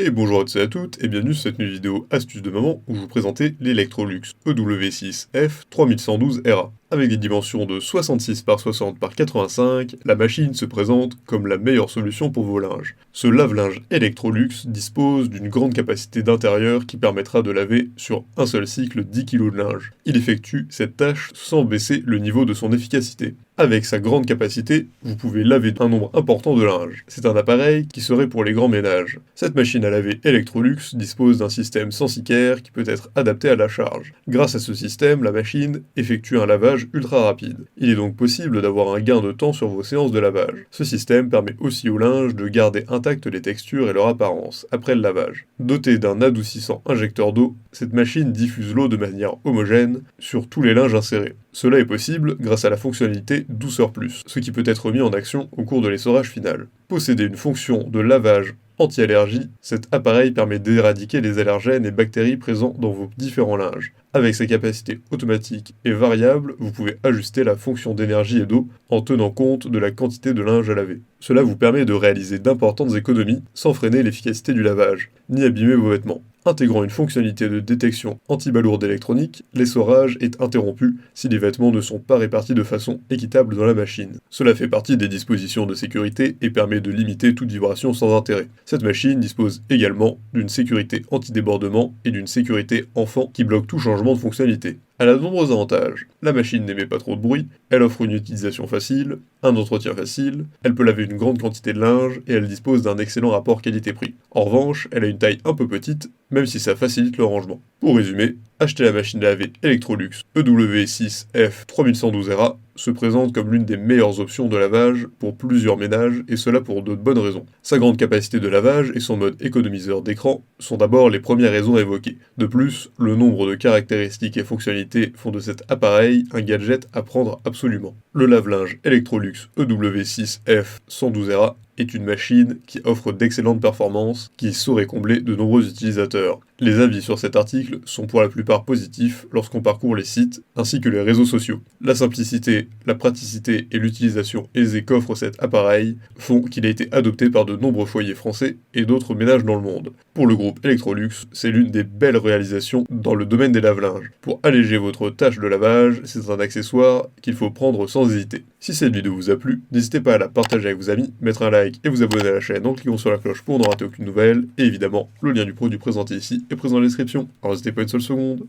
Et bonjour à tous et à toutes, et bienvenue sur cette nouvelle vidéo astuce de maman où je vous présentais l'Electrolux EW6F 3112RA. Avec des dimensions de 66 par 60 par 85, la machine se présente comme la meilleure solution pour vos linges. Ce lave-linge Electrolux dispose d'une grande capacité d'intérieur qui permettra de laver sur un seul cycle 10 kg de linge. Il effectue cette tâche sans baisser le niveau de son efficacité. Avec sa grande capacité, vous pouvez laver un nombre important de linge. C'est un appareil qui serait pour les grands ménages. Cette machine à laver Electrolux dispose d'un système sensicaire qui peut être adapté à la charge. Grâce à ce système, la machine effectue un lavage ultra rapide. Il est donc possible d'avoir un gain de temps sur vos séances de lavage. Ce système permet aussi au linge de garder intactes les textures et leur apparence après le lavage. Dotée d'un adoucissant injecteur d'eau, cette machine diffuse l'eau de manière homogène sur tous les linges insérés. Cela est possible grâce à la fonctionnalité Douceur Plus, ce qui peut être mis en action au cours de l'essorage final. Posséder une fonction de lavage anti-allergie, cet appareil permet d'éradiquer les allergènes et bactéries présents dans vos différents linges. Avec ses capacités automatiques et variables, vous pouvez ajuster la fonction d'énergie et d'eau en tenant compte de la quantité de linge à laver. Cela vous permet de réaliser d'importantes économies sans freiner l'efficacité du lavage, ni abîmer vos vêtements. Intégrant une fonctionnalité de détection anti-balourde électronique, l'essorage est interrompu si les vêtements ne sont pas répartis de façon équitable dans la machine. Cela fait partie des dispositions de sécurité et permet de limiter toute vibration sans intérêt. Cette machine dispose également d'une sécurité anti-débordement et d'une sécurité enfant qui bloque tout changement de fonctionnalité. Elle a de nombreux avantages. La machine n'émet pas trop de bruit, elle offre une utilisation facile, un entretien facile, elle peut laver une grande quantité de linge et elle dispose d'un excellent rapport qualité-prix. En revanche, elle a une taille un peu petite, même si ça facilite le rangement. Pour résumer, acheter la machine à laver Electrolux EW6F 3112RA se présente comme l'une des meilleures options de lavage pour plusieurs ménages et cela pour de bonnes raisons. Sa grande capacité de lavage et son mode économiseur d'écran sont d'abord les premières raisons évoquées. De plus, le nombre de caractéristiques et fonctionnalités font de cet appareil un gadget à prendre absolument. Le lave-linge Electrolux EW6F 112RA est une machine qui offre d'excellentes performances qui saurait combler de nombreux utilisateurs. Les avis sur cet article sont pour la plupart positifs lorsqu'on parcourt les sites ainsi que les réseaux sociaux. La simplicité, la praticité et l'utilisation aisée qu'offre cet appareil font qu'il a été adopté par de nombreux foyers français et d'autres ménages dans le monde. Pour le groupe Electrolux, c'est l'une des belles réalisations dans le domaine des lave-linges. Pour alléger votre tâche de lavage, c'est un accessoire qu'il faut prendre sans hésiter. Si cette vidéo vous a plu, n'hésitez pas à la partager avec vos amis, mettre un like et vous abonner à la chaîne en cliquant sur la cloche pour ne rater aucune nouvelle, et évidemment, le lien du produit présenté ici est présent dans la description, alors n'hésitez pas une seule seconde.